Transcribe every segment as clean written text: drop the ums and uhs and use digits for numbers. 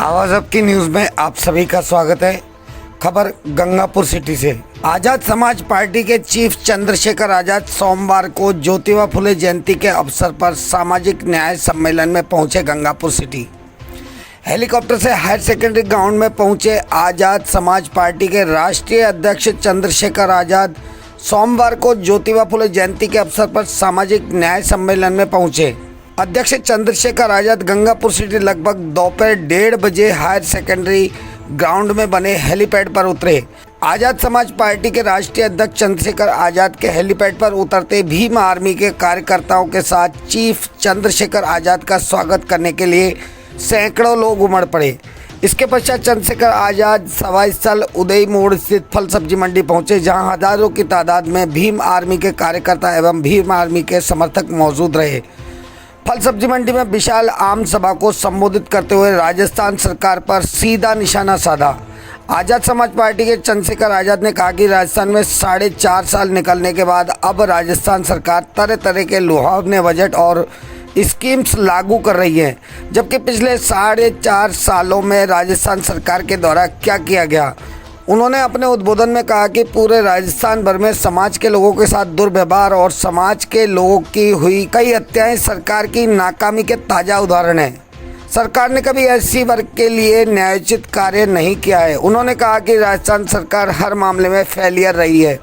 आवाज अब की न्यूज में आप सभी का स्वागत है। खबर गंगापुर सिटी से। आजाद समाज पार्टी के चीफ चंद्रशेखर आजाद सोमवार को ज्योतिबा फुले जयंती के अवसर पर सामाजिक न्याय सम्मेलन में पहुंचे गंगापुर सिटी। हेलीकॉप्टर से हायर सेकेंडरी ग्राउंड में पहुंचे आजाद समाज पार्टी के राष्ट्रीय अध्यक्ष चंद्रशेखर आजाद सोमवार को ज्योतिबा फुले जयंती के अवसर पर सामाजिक न्याय सम्मेलन में पहुंचे। अध्यक्ष चंद्रशेखर आजाद गंगापुर सिटी लगभग दोपहर 1:30 बजे हायर सेकेंडरी ग्राउंड में बने हेलीपैड पर उतरे। आजाद समाज पार्टी के राष्ट्रीय अध्यक्ष चंद्रशेखर आजाद के हेलीपैड पर उतरते भीम आर्मी के कार्यकर्ताओं के साथ चीफ चंद्रशेखर आजाद का स्वागत करने के लिए सैकड़ों लोग उमड़ पड़े। इसके पश्चात चंद्रशेखर आजाद सभा स्थल उदय मोड़ स्थित फल सब्जी मंडी पहुंचे, जहां हजारों की तादाद में भीम आर्मी के कार्यकर्ता एवं भीम आर्मी के समर्थक मौजूद रहे। फल सब्जी मंडी में विशाल आम सभा को संबोधित करते हुए राजस्थान सरकार पर सीधा निशाना साधा। आजाद समाज पार्टी के चंद्रशेखर आजाद ने कहा कि राजस्थान में 4.5 साल निकलने के बाद अब राजस्थान सरकार तरह तरह के लुभावने बजट और स्कीम्स लागू कर रही है, जबकि पिछले 4.5 सालों में राजस्थान सरकार के द्वारा क्या किया गया। उन्होंने अपने उद्बोधन में कहा कि पूरे राजस्थान भर में समाज के लोगों के साथ दुर्व्यवहार और समाज के लोगों की हुई कई हत्याएं सरकार की नाकामी के ताज़ा उदाहरण हैं। सरकार ने कभी एससी वर्ग के लिए न्यायोचित कार्य नहीं किया है। उन्होंने कहा कि राजस्थान सरकार हर मामले में फेलियर रही है,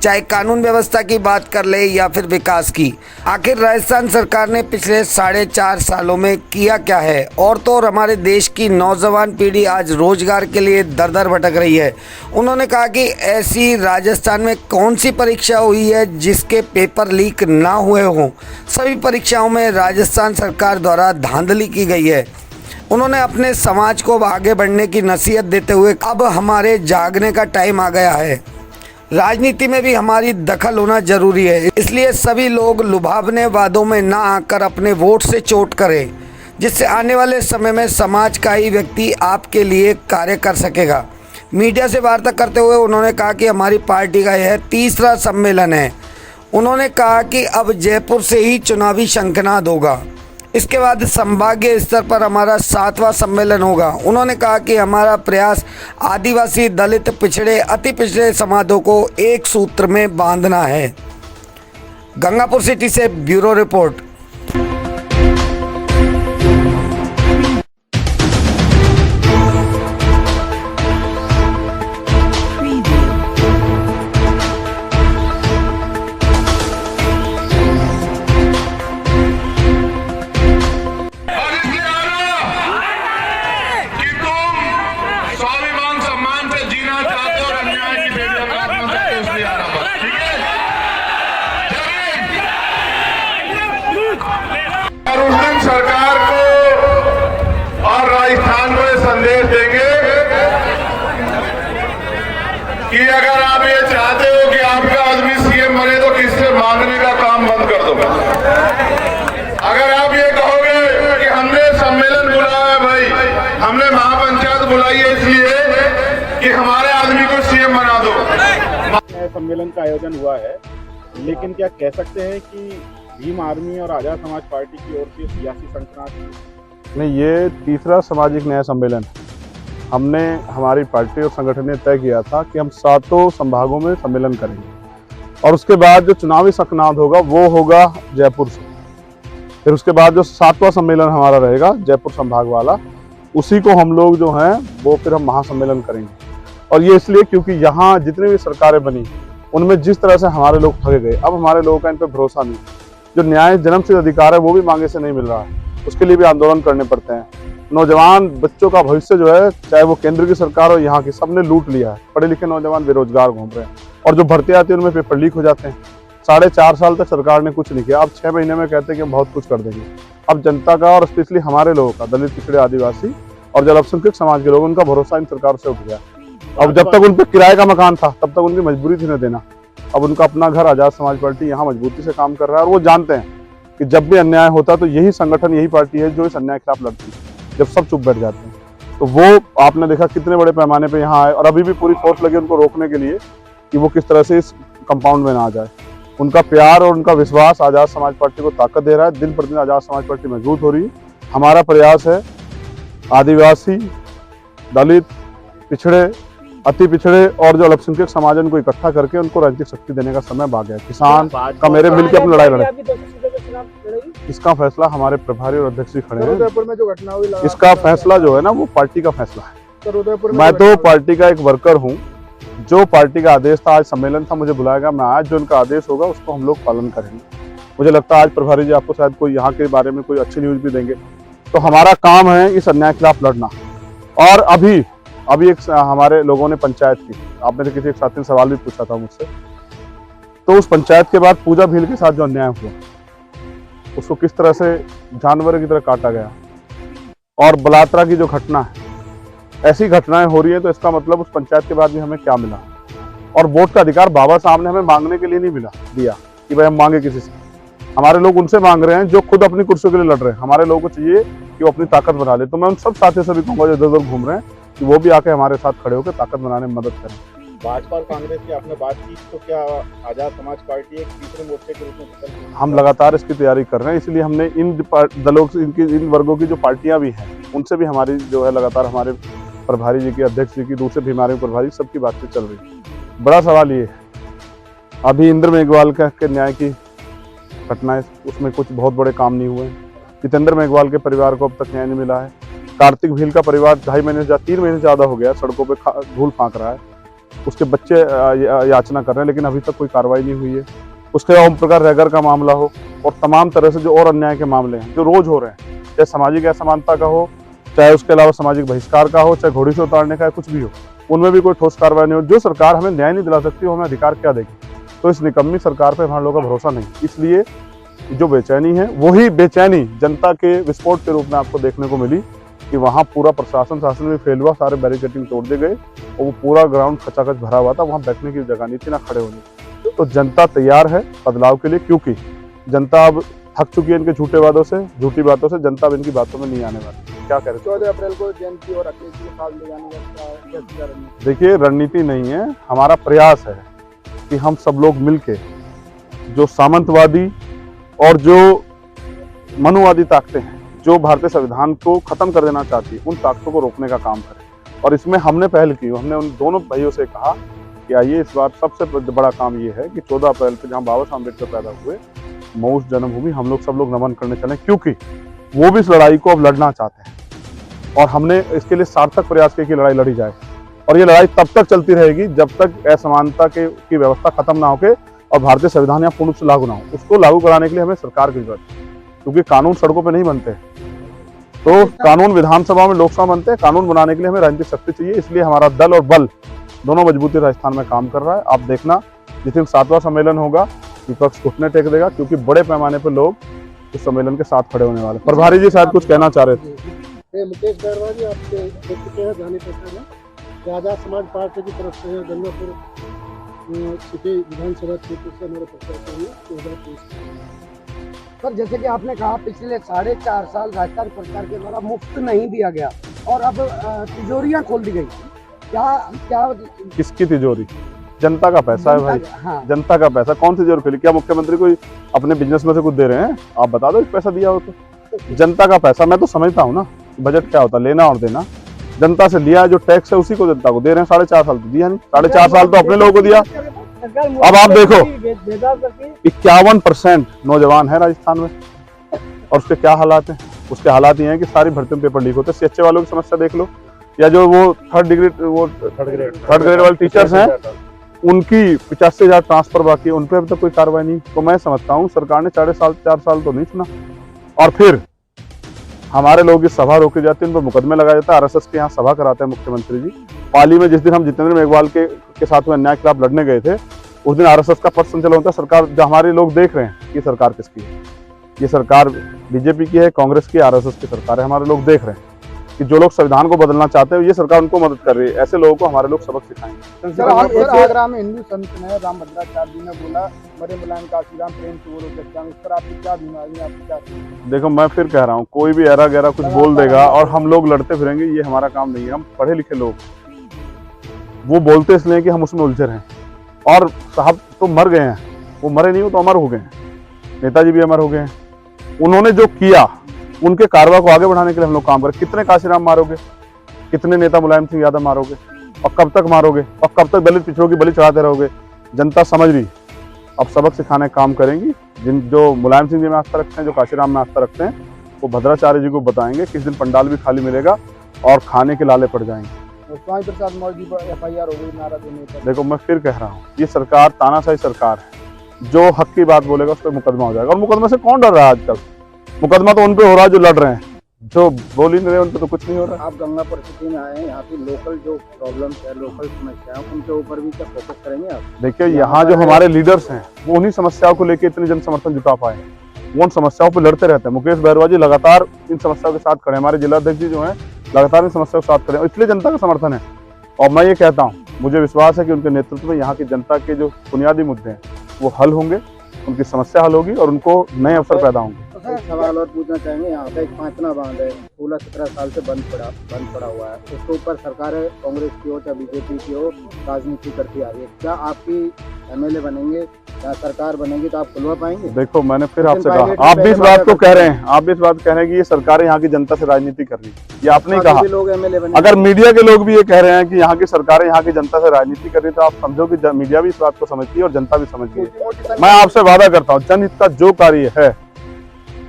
चाहे कानून व्यवस्था की बात कर ले या फिर विकास की। आखिर राजस्थान सरकार ने पिछले 4.5 सालों में किया क्या है? और तो और हमारे देश की नौजवान पीढ़ी आज रोजगार के लिए दर दर भटक रही है। उन्होंने कहा कि ऐसी राजस्थान में कौन सी परीक्षा हुई है जिसके पेपर लीक ना हुए हों। सभी परीक्षाओं में राजस्थान सरकार द्वारा धांधली की गई है। उन्होंने अपने समाज को आगे बढ़ने की नसीहत देते हुए अब हमारे जागने का टाइम आ गया है, राजनीति में भी हमारी दखल होना जरूरी है, इसलिए सभी लोग लुभावने वादों में ना आकर अपने वोट से चोट करें, जिससे आने वाले समय में समाज का ही व्यक्ति आपके लिए कार्य कर सकेगा। मीडिया से वार्ता करते हुए उन्होंने कहा कि हमारी पार्टी का यह 3रा सम्मेलन है। उन्होंने कहा कि अब जयपुर से ही चुनावी शंखनाद होगा, इसके बाद संभागीय स्तर पर हमारा 7वां सम्मेलन होगा। उन्होंने कहा कि हमारा प्रयास आदिवासी, दलित, पिछड़े, अति पिछड़े समाजों को एक सूत्र में बांधना है। गंगापुर सिटी से ब्यूरो रिपोर्ट। सरकार को और राजस्थान को ये संदेश देंगे कि अगर आप ये चाहते हो कि आपका आदमी सीएम बने तो किससे मांगने का काम बंद कर दो। अगर आप ये कहोगे कि हमने सम्मेलन बुलाया है, भाई हमने महापंचायत बुलाई है इसलिए कि हमारे आदमी को सीएम बना दो। सम्मेलन का आयोजन हुआ है, लेकिन क्या कह सकते हैं कि भीम आर्मी और आजाद समाज पार्टी की ओर से सियासी संगठन नहीं, ये 3रा सामाजिक न्याय सम्मेलन है। हमने हमारी पार्टी और संगठन ने तय किया था कि हम 7 संभागों में सम्मेलन करेंगे और उसके बाद जो चुनावी शंखनाद होगा वो होगा जयपुर से। फिर उसके बाद जो 7वां सम्मेलन हमारा रहेगा जयपुर संभाग वाला, उसी को हम लोग जो हैं वो फिर हम महासम्मेलन करेंगे। और ये इसलिए क्योंकि यहाँ जितनी भी सरकारें बनी उनमें जिस तरह से हमारे लोग ठगे गए, अब हमारे लोगों का इन पर भरोसा नहीं। जो न्याय जन्मसिद्ध अधिकार है वो भी मांगे से नहीं मिल रहा है, उसके लिए भी आंदोलन करने पड़ते हैं। नौजवान बच्चों का भविष्य जो है, चाहे वो केंद्र की सरकार हो यहाँ की, सबने लूट लिया है। पढ़े लिखे नौजवान बेरोजगार घूम रहे हैं और जो भर्ती आती है उनमें पेपर लीक हो जाते हैं। 4.5 साल तक सरकार ने कुछ नहीं किया। अब 6 महीने में कहते हैं कि हम बहुत कुछ कर देंगे। अब जनता का और स्पेशली हमारे लोगों का, दलित, पिछड़े, आदिवासी और जो अल्पसंख्यक समाज के लोग, उनका भरोसा इन सरकार से उठ गया। अब जब तक उन पर किराए का मकान था तब तक उनकी मजबूरी थी न देना। अब उनका अपना घर आजाद समाज पार्टी यहाँ मजबूती से काम कर रहा है और वो जानते हैं कि जब भी अन्याय होता है तो यही संगठन, यही पार्टी है जो इस अन्याय के खिलाफ लड़ती है। जब सब चुप बैठ जाते हैं तो वो आपने देखा कितने बड़े पैमाने पे यहाँ आए और अभी भी पूरी फोर्स लगी उनको रोकने के लिए कि वो किस तरह से इस कंपाउंड में ना आ जाए। उनका प्यार और उनका विश्वास आजाद समाज पार्टी को ताकत दे रहा है। दिन प्रतिदिन आजाद समाज पार्टी मजबूत हो रही है। हमारा प्रयास है आदिवासी, दलित, पिछड़े, अति पिछड़े और जो अल्पसंख्यक समाज है उनको इकट्ठा करके उनको राजनीतिक शक्ति देने का समय आ गया। किसान का मेरे मिलकर अपनी लड़ाई लड़े। इसका फैसला हमारे प्रभारी और अध्यक्ष जी खड़े हैं। उदयपुर में जो घटना हुई, इसका फैसला जो है ना वो पार्टी का फैसला है। उदयपुर मैं तो पार्टी का एक वर्कर हूँ। जो पार्टी का आदेश था, आज सम्मेलन था, मुझे बुलाया गया। मैं आज जो उनका आदेश होगा उसको हम लोग पालन करेंगे। मुझे लगता है आज प्रभारी जी आपको शायद कोई यहाँ के बारे में कोई अच्छी न्यूज भी देंगे। तो हमारा काम है इस अन्याय के खिलाफ लड़ना। और अभी एक हमारे लोगों ने पंचायत की, आपने तो किसी एक साथी ने सवाल भी पूछा था मुझसे, तो उस पंचायत के बाद पूजा भील के साथ जो अन्याय हुआ, उसको किस तरह से जानवर की तरह काटा गया, और बलात्रा की जो घटना है, ऐसी घटनाएं हो रही है, तो इसका मतलब उस पंचायत के बाद भी हमें क्या मिला। और वोट का अधिकार बाबा साहब ने हमें मांगने के लिए नहीं दिया कि भाई हम मांगे किसी से। हमारे लोग उनसे मांग रहे हैं जो खुद अपनी कुर्सियों के लिए लड़ रहे हैं। हमारे लोगों को चाहिए कि वो अपनी ताकत बना ले। तो मैं उन सब साथियों से भी कहूँगा जो इधर उधर घूम रहे हैं कि वो भी आके हमारे साथ खड़े होकर ताकत बनाने में मदद करें। भाजपा और कांग्रेस की आपने बात की, तो क्या आजाद समाज पार्टी एक तीसरे मोर्चे के रूप में निकल रही है? हम लगातार इसकी तैयारी कर रहे हैं, इसलिए हमने इन दलों से, इन वर्गों की जो पार्टियां भी हैं उनसे भी हमारी जो है लगातार, हमारे प्रभारी जी की, अध्यक्ष जी की, दूसरे भी हमारे प्रभारी, सबकी बातचीत चल रही है। बड़ा सवाल ये है, अभी इंद्र मेघवाल के न्याय की घटनाएं, उसमें कुछ बहुत बड़े काम नहीं हुए। जितेंद्र मेघवाल के परिवार को अब तक न्याय नहीं मिला है। कार्तिक भील का परिवार 2.5 महीने से 3 महीने से ज्यादा हो गया सड़कों पे धूल फांक रहा है। उसके बच्चे याचना कर रहे हैं, लेकिन अभी तक कोई कार्रवाई नहीं हुई है। उसके ओम प्रकाश रैगर का मामला हो, और तमाम तरह से जो और अन्याय के मामले हैं जो रोज हो रहे हैं, चाहे सामाजिक असमानता का हो, चाहे उसके अलावा सामाजिक बहिष्कार का हो, चाहे घोड़ी से उतारने का, कुछ भी हो, उनमें भी कोई ठोस कार्रवाई नहीं हो। जो सरकार हमें न्याय नहीं दिला सकती वो हमें अधिकार क्या देगी? तो इस निकम्मी सरकार पर हमारे लोगों का भरोसा नहीं। इसलिए जो बेचैनी है, वही बेचैनी जनता के विस्फोट के रूप में आपको देखने को मिली कि वहाँ पूरा प्रशासन शासन भी फेल हुआ, सारे बैरिकेडिंग तोड़ दिए गए और वो पूरा ग्राउंड खचाखच भरा हुआ था। वहाँ बैठने की जगह नहीं थी, ना खड़े होने। तो जनता तैयार है बदलाव के लिए, क्योंकि जनता अब थक चुकी है इनके झूठे वादों से, झूठी बातों से। जनता अब इनकी बातों में नहीं आने वाली। क्या कह रहे हैं? 14 अप्रैल को जयंती और अखिलेश के साथ ले जाने का देखिए, रणनीति नहीं है, हमारा प्रयास है कि हम सब लोग मिलके जो सामंतवादी और जो मनुवादी ताकतें हैं, जो भारतीय संविधान को खत्म कर देना चाहती है, उन ताकतों को रोकने का काम करें। और इसमें हमने पहल की। हमने उन दोनों भाइयों से कहा कि आइए, इस बार सबसे बड़ा काम ये है कि 14 अप्रैल को जहाँ बाबा साहब अम्बेडकर पैदा हुए, मऊ जन्मभूमि, हम लोग सब लोग नमन करने चले, क्योंकि वो भी इस लड़ाई को अब लड़ना चाहते हैं। और हमने इसके लिए सार्थक प्रयास किया कि लड़ाई लड़ी जाए। और ये लड़ाई तब तक चलती रहेगी जब तक असमानता की व्यवस्था खत्म ना होके और भारतीय संविधान यहाँ पूर्ण रूप से लागू ना हो। उसको लागू कराने के लिए हमें सरकार की जरूरत है, क्योंकि कानून सड़कों पे नहीं बनते। तो कानून विधानसभा में, लोकसभा बनते हैं। कानून बनाने के लिए हमें राजनीतिक शक्ति चाहिए। इसलिए हमारा दल और बल दोनों मजबूती राजस्थान में काम कर रहा है। आप देखना, जिस दिन 7वां सम्मेलन होगा, विपक्ष घुटने टेक देगा, क्योंकि बड़े पैमाने पर लोग इस सम्मेलन के साथ खड़े होने वाले। प्रभारी जी शायद कुछ कहना चाह रहे थे। मुकेश गढ़वा जी, आप देख चुके हैं जाने पहचाने कि आजाद समाज पार्टी की तरफ से गंगापुर सिटी विधानसभा क्षेत्र से हमारे प्रत्याशी हैं 2023। सर, जैसे कि आपने कहा, पिछले 4.5 साल राजस्थान सरकार के द्वारा मुफ्त नहीं दिया गया और अब तिजोरियां खोल दी गई। क्या किसकी तिजोरी? जनता का पैसा है भाई। हाँ। जनता का पैसा। कौन सी तिजोरी खोली? क्या मुख्यमंत्री कोई अपने बिजनेस में से कुछ दे रहे हैं? आप बता दो, पैसा दिया हो तो। जनता का पैसा, मैं तो समझता हूँ ना, बजट क्या होता है, लेना और देना। जनता से लिया, जो टैक्स है उसी को जनता को दे रहे हैं। 4.5 साल तो दिया नहीं, 4.5 साल तो अपने लोगों को दिया। अब आप देखो, 51% नौजवान है राजस्थान में, और उसके क्या हालात हैं? उसके हालात ये हैं कि सारी भर्ती में पेपर लीक होते हैं। सीएचए वालों की समस्या देख लो, या जो वो थर्ड ग्रेड वाले टीचर्स हैं, उनकी 85,000 ट्रांसफर बाकी है, उन पर अभी तक कोई कार्रवाई नहीं। तो मैं समझता हूँ सरकार ने 4 साल तो नहीं सुना। और फिर हमारे लोग की सभा रोकी जाती है, उन पर मुकदमे लगाया जाता है। आरएसएस के यहाँ सभा कराते हैं मुख्यमंत्री जी। पाली में जिस दिन हम जितेंद्र मेघवाल के साथ में अन्याय के खिलाफ लड़ने गए थे, उस दिन आरएसएस का पथ संचलन होता है। सरकार, जो हमारे लोग देख रहे हैं कि सरकार किसकी है, ये सरकार बीजेपी की है, कांग्रेस की, आरएसएस की सरकार है। हमारे लोग देख रहे हैं कि जो लोग संविधान को बदलना चाहते हैं, ये सरकार उनको मदद कर रही है। ऐसे लोगों को हमारे लोग सबक सिखाएंगे। आगरा में हिंदू संत ने रामभद्राचार्य जी ने बोला, मरे मुलायम काशीराम प्रेम से बोलो सत्याम। इस पर आपकी क्या बीमारी, आपकी क्या? देखो, मैं फिर कह रहा हूँ, कोई भी ऐरा गहरा कुछ बोल देगा और हम लोग लड़ते फिरेंगे, ये हमारा काम नहीं है। हम पढ़े लिखे लोग, वो बोलते इसलिए कि हम उसमें उलझे रहे। और साहब तो मर गए हैं, वो मरे नहीं हो तो अमर हो गए हैं। नेताजी भी अमर हो गए हैं। उन्होंने जो किया, उनके कारवा को आगे बढ़ाने के लिए हम लोग काम करें। कितने काशीराम मारोगे? कितने नेता मुलायम सिंह यादव मारोगे और कब तक मारोगे और कब तक दलित पिछड़ों की बलि चढ़ाते रहोगे? जनता समझ रही, अब सबक सिखाने का काम करेंगी। जो मुलायम सिंह जी में आस्था रखते हैं, जो काशीराम में आस्था रखते हैं, वो भद्राचार्य जी को बताएंगे। किस दिन पंडाल भी खाली मिलेगा और खाने के लाले पड़ जाएंगे। स्वामी प्रसाद मौर्य पर FIR हो गई नारा देने पर। देखो मैं फिर कह रहा हूँ, ये सरकार तानाशाही सरकार है। जो हक की बात बोलेगा उस पर मुकदमा हो जाएगा। और मुकदमे से कौन डर रहा है आजकल? मुकदमा तो उन पे हो रहा है जो लड़ रहे हैं, जो बोल ही नहीं रहे उन पे तो कुछ नहीं हो रहा। आप गंगापुर सिटी में आए हैं, यहाँ की लोकल जो प्रॉब्लम्स है, लोकल समस्याएं, उनके ऊपर भी क्या फोकस करेंगे आप? देखिए यहाँ जो हमारे लीडर्स हैं वो उन्हीं समस्याओं को लेकर इतने जन समर्थन जुटा पाए, वो उन समस्याओं पर लड़ते रहते हैं। मुकेश बहरवा जी लगातार इन समस्याओं के साथ खड़े, हमारे जिलाध्यक्ष जी जो हैं लगातार इन समस्याओं के साथ खड़े, इसलिए जनता का समर्थन है। और मैं ये कहता हूँ, मुझे विश्वास है कि उनके नेतृत्व में यहाँ की जनता के जो बुनियादी मुद्दे हैं वो हल होंगे, उनकी समस्या हल होगी और उनको नए अवसर पैदा होंगे। एक सवाल और पूछना चाहेंगे, यहाँ पे एक पांचना बांध है, 16-17 साल से बंद पड़ा हुआ है, उसके ऊपर सरकार कांग्रेस की हो चाहे बीजेपी की हो राजनीति करती आ रही है। क्या आपकी MLA बनेंगे या सरकार बनेगी तो आप खुलवा पाएंगे? देखो मैंने फिर आपसे कहा, आप भी इस बात को कह रहे हैं, आप भी इस बात कह रहे हैं कि ये सरकार यहाँ की जनता से राजनीति कर रही है, ये आपने कहा। लोग MLA बने, अगर मीडिया के लोग भी ये कह रहे हैं कि यहाँ की सरकार यहाँ की जनता से राजनीति कर रही है, तो आप समझो कि मीडिया भी इस बात को समझती है और जनता भी समझती है। मैं आपसे वादा करता हूँ, जनहित का जो कार्य है,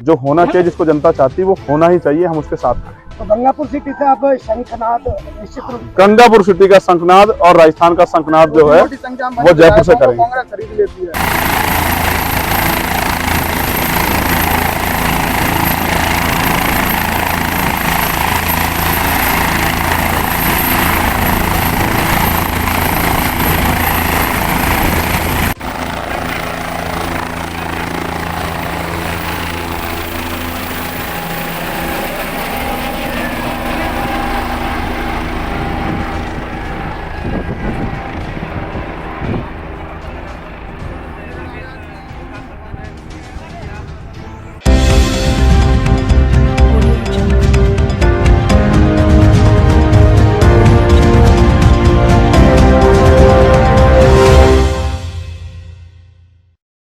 जो होना चाहिए, जिसको जनता चाहती है वो होना ही चाहिए, हम उसके साथ खड़े। तो गंगापुर सिटी से आप शंखनाद निश्चित रूप गंगापुर सिटी का शंखनाद और राजस्थान का शंखनाद जो है वो जयपुर से करेंगे। कांग्रेस खरीद लेती है।